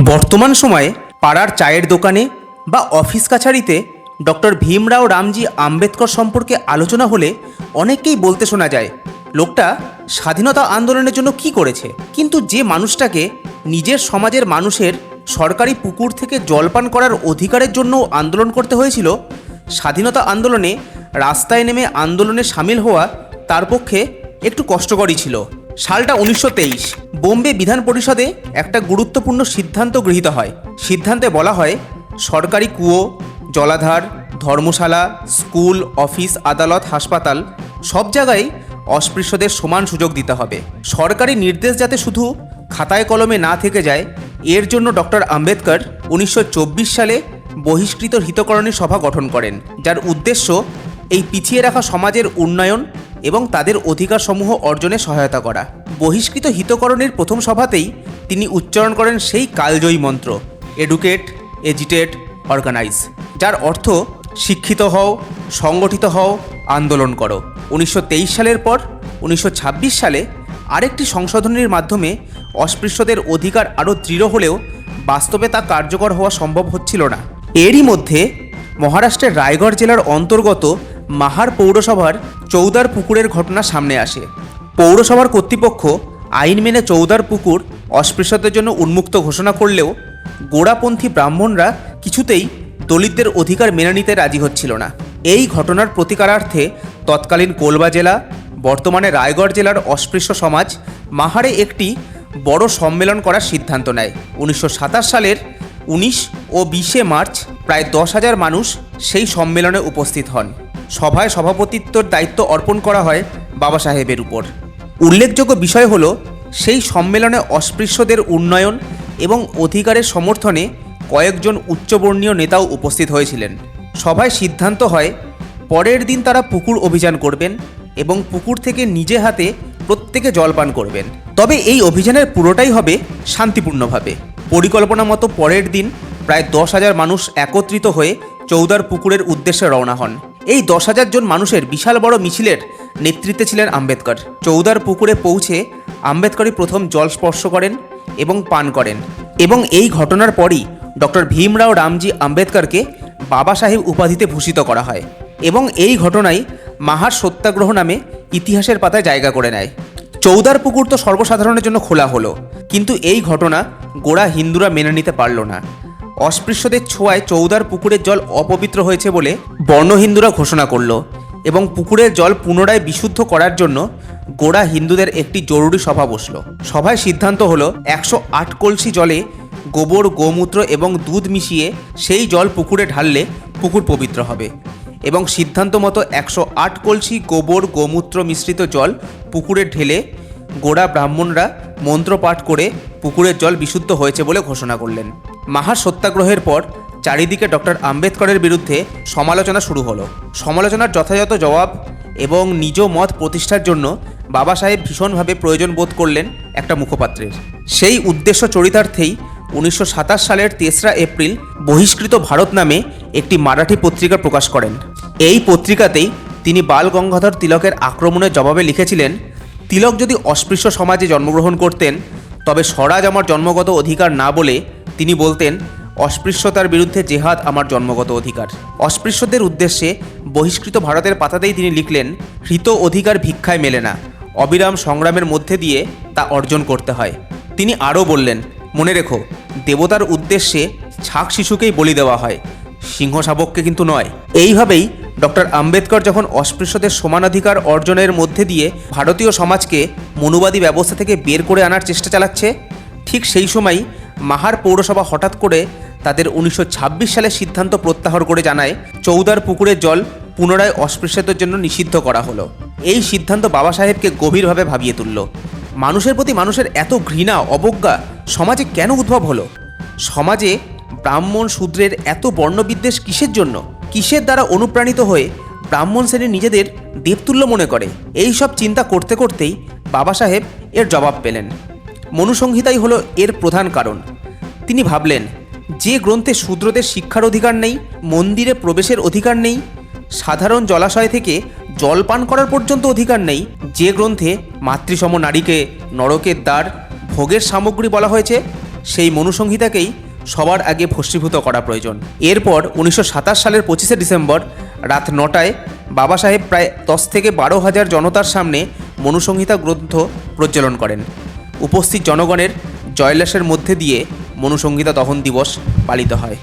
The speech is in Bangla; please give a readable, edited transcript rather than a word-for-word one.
বর্তমান সময়ে পাড়ার চায়ের দোকানে বা অফিস কাছারিতে ডক্টর ভীমরাও রামজি আম্বেদকর সম্পর্কে আলোচনা হলে অনেককেই বলতে শোনা যায়, লোকটা স্বাধীনতা আন্দোলনের জন্য কি করেছে। কিন্তু যে মানুষটাকে নিজের সমাজের মানুষের সরকারি পুকুর থেকে জলপান করার অধিকারের জন্য আন্দোলন করতে হয়েছিল, স্বাধীনতা আন্দোলনে রাস্তায় নেমে আন্দোলনে সামিল হওয়া তার পক্ষে একটু কষ্টকরই ছিল। সালটা 1923। বোম্বে বিধান পরিষদে একটা গুরুত্বপূর্ণ সিদ্ধান্ত গৃহীত হয়। সিদ্ধান্তে বলা হয়, সরকারি কুয়ো, জলাধার, ধর্মশালা, স্কুল, অফিস, আদালত, হাসপাতাল সব জায়গায় অস্পৃশ্যদের সমান সুযোগ দিতে হবে। সরকারি নির্দেশ যাতে শুধু খাতায় কলমে না থেকে যায়, এর জন্য ডক্টর আম্বেদকর 1924 সালে বহিষ্কৃত হিতকরণী সভা গঠন করেন, যার উদ্দেশ্য এই পিছিয়ে রাখা সমাজের উন্নয়ন এবং তাদের অধিকারসমূহ অর্জনে সহায়তা করা। বহিষ্কৃত হিতকরণীর প্রথম সভাতেই তিনি উচ্চারণ করেন সেই কালজয়ী মন্ত্র, এডুকেট, এজিটেট, অর্গানাইজ, যার অর্থ শিক্ষিত হও, সংগঠিত হও, আন্দোলন করো। 1923 সালের পর 1926 সালে আরেকটি সংশোধনীর মাধ্যমে অস্পৃশ্যদের অধিকার আরও দৃঢ় হলেও বাস্তবে তা কার্যকর হওয়া সম্ভব হচ্ছিল না। এরই মধ্যে মহারাষ্ট্রের রায়গড় জেলার অন্তর্গত মাহার পৌরসভার চৌদার পুকুরের ঘটনা সামনে আসে। পৌরসভার কর্তৃপক্ষ আইন মেনে চৌদার পুকুর অস্পৃশ্যদের জন্য উন্মুক্ত ঘোষণা করলেও গোড়াপন্থী ব্রাহ্মণরা কিছুতেই দলিতদের অধিকার মেনে নিতে রাজি হচ্ছিল না। এই ঘটনার প্রতিকারার্থে তৎকালীন কোলবা জেলা, বর্তমানে রায়গড় জেলার অস্পৃশ্য সমাজ মাহারে একটি বড় সম্মেলন করার সিদ্ধান্ত নেয়। 1927 সালের 19 ও 20 মার্চ প্রায় 10,000 মানুষ সেই সম্মেলনে উপস্থিত হন। সভায় সভাপতিত্বর দায়িত্ব অর্পণ করা হয় বাবা সাহেবের উপর। উল্লেখযোগ্য বিষয় হলো, সেই সম্মেলনে অস্পৃশ্যদের উন্নয়ন এবং অধিকারের সমর্থনে কয়েকজন উচ্চবর্ণীয় নেতাও উপস্থিত হয়েছিলেন। সভায় সিদ্ধান্ত হয়, পরের দিন তারা পুকুর অভিযান করবেন এবং পুকুর থেকে নিজে হাতে প্রত্যেকে জলপান করবেন। তবে এই অভিযানের পুরোটাই হবে শান্তিপূর্ণভাবে। পরিকল্পনা মতো পরের দিন প্রায় 10,000 মানুষ একত্রিত হয়ে চৌদার পুকুরের উদ্দেশ্যে রওনা হন। এই 10,000 জন মানুষের বিশাল বড় মিছিলের নেতৃত্বে ছিলেন আম্বেদকর। চৌদার পুকুরে পৌঁছে আম্বেদকরই প্রথম জল স্পর্শ করেন এবং পান করেন, এবং এই ঘটনার পরই ডক্টর ভীমরাও রামজি আম্বেদকরকে বাবা সাহেব উপাধিতে ভূষিত করা হয় এবং এই ঘটনাই মাহার সত্যাগ্রহ নামে ইতিহাসের পাতায় জায়গা করে নেয়। চৌদার পুকুর তো সর্বসাধারণের জন্য খোলা হলো, কিন্তু এই ঘটনা গোড়া হিন্দুরা মেনে নিতে পারল না। অস্পৃশ্যদের ছোঁয়ায় চৌদার পুকুরের জল অপবিত্র হয়েছে বলে বর্ণ হিন্দুরা ঘোষণা করল এবং পুকুরের জল পুনরায় বিশুদ্ধ করার জন্য গোড়া হিন্দুদের একটি জরুরি সভা বসল। সভায় সিদ্ধান্ত হলো 108 কলসি জলে গোবর, গোমূত্র এবং দুধ মিশিয়ে সেই জল পুকুরে ঢাললে পুকুর পবিত্র হবে, এবং সিদ্ধান্ত মতো 108 কলসি গোবর, গোমূত্র মিশ্রিত জল পুকুরে ঢেলে গোড়া ব্রাহ্মণরা মন্ত্রপাঠ করে পুকুরের জল বিশুদ্ধ হয়েছে বলে ঘোষণা করলেন। মাহার সত্যাগ্রহের পর চারিদিকে ডক্টর আম্বেদকরের বিরুদ্ধে সমালোচনা শুরু হলো। সমালোচনার যথাযথ জবাব এবং নিজ মত প্রতিষ্ঠার জন্য বাবা সাহেব ভীষণভাবে প্রয়োজন বোধ করলেন একটা মুখপাত্রের। সেই উদ্দেশ্য চরিতার্থেই 1927 সালের 3রা এপ্রিল বহিষ্কৃত ভারত নামে একটি মারাঠি পত্রিকা প্রকাশ করেন। এই পত্রিকাতেই তিনি বাল গঙ্গাধর তিলকের আক্রমণের জবাবে লিখেছিলেন, তিলক যদি অস্পৃশ্য সমাজে জন্মগ্রহণ করতেন তবে স্বরাজ আমার জন্মগত অধিকার না বলে তিনি বলতেন, অস্পৃশ্যতার বিরুদ্ধে জেহাদ আমার জন্মগত অধিকার। অস্পৃশ্যদের উদ্দেশ্যে বহিষ্কৃত ভারতের পাতাতেই তিনি লিখলেন, হৃত অধিকার ভিক্ষায় মেলে না, অবিরাম সংগ্রামের মধ্যে দিয়ে তা অর্জন করতে হয়। তিনি আরও বললেন, মনে রেখো, দেবতার উদ্দেশ্যে ছাগ শিশুকেই বলি দেওয়া হয়, সিংহ শাবককে কিন্তু নয়। এইভাবেই ডক্টর আম্বেদকর যখন অস্পৃশ্যদের সমানাধিকার অর্জনের মধ্যে দিয়ে ভারতীয় সমাজকে মনুবাদী ব্যবস্থা থেকে বের করে আনার চেষ্টা চালাচ্ছে, ঠিক সেই সময়ই মাহার পৌরসভা হঠাৎ করে তাদের 1926 সালের সিদ্ধান্ত প্রত্যাহার করে জানায়, চৌদার পুকুরের জল পুনরায় অস্পৃশ্যদের জন্য নিষিদ্ধ করা হলো। এই সিদ্ধান্ত বাবা সাহেবকে গভীরভাবে ভাবিয়ে তুলল। মানুষের প্রতি মানুষের এত ঘৃণা, অবজ্ঞা সমাজে কেন উদ্ভব হলো? সমাজে ব্রাহ্মণ শূদ্রের এত বর্ণবিদ্বেষ কিসের জন্য? কিসের দ্বারা অনুপ্রাণিত হয়ে ব্রাহ্মণ শ্রেণী নিজেদের দেবতুল্য মনে করে? এই সব চিন্তা করতে করতেই বাবা সাহেব এর জবাব পেলেন। মনুসংহিতাই হলো এর প্রধান কারণ। তিনি ভাবলেন, যে গ্রন্থে শূদ্রদের শিক্ষার অধিকার নেই, মন্দিরে প্রবেশের অধিকার নেই, সাধারণ জলাশয় থেকে জল পান করার পর্যন্ত অধিকার নেই, যে গ্রন্থে মাতৃসম নারীকে নরকের দ্বার, ভোগের সামগ্রী বলা হয়েছে, সেই মনুসংহিতাকেই সবার আগে ভস্মীভূত করা প্রয়োজন। এরপর 1927 সালের 25শে ডিসেম্বর রাত 9টায় বাবা সাহেব প্রায় 10 থেকে 12,000 জনতার সামনে মনুসংহিতা গ্রন্থ প্রজ্বলন করেন। উপস্থিত জনগণের জয়লাসের মধ্যে দিয়ে মনুসংহিতা দহন দিবস পালিত হয়।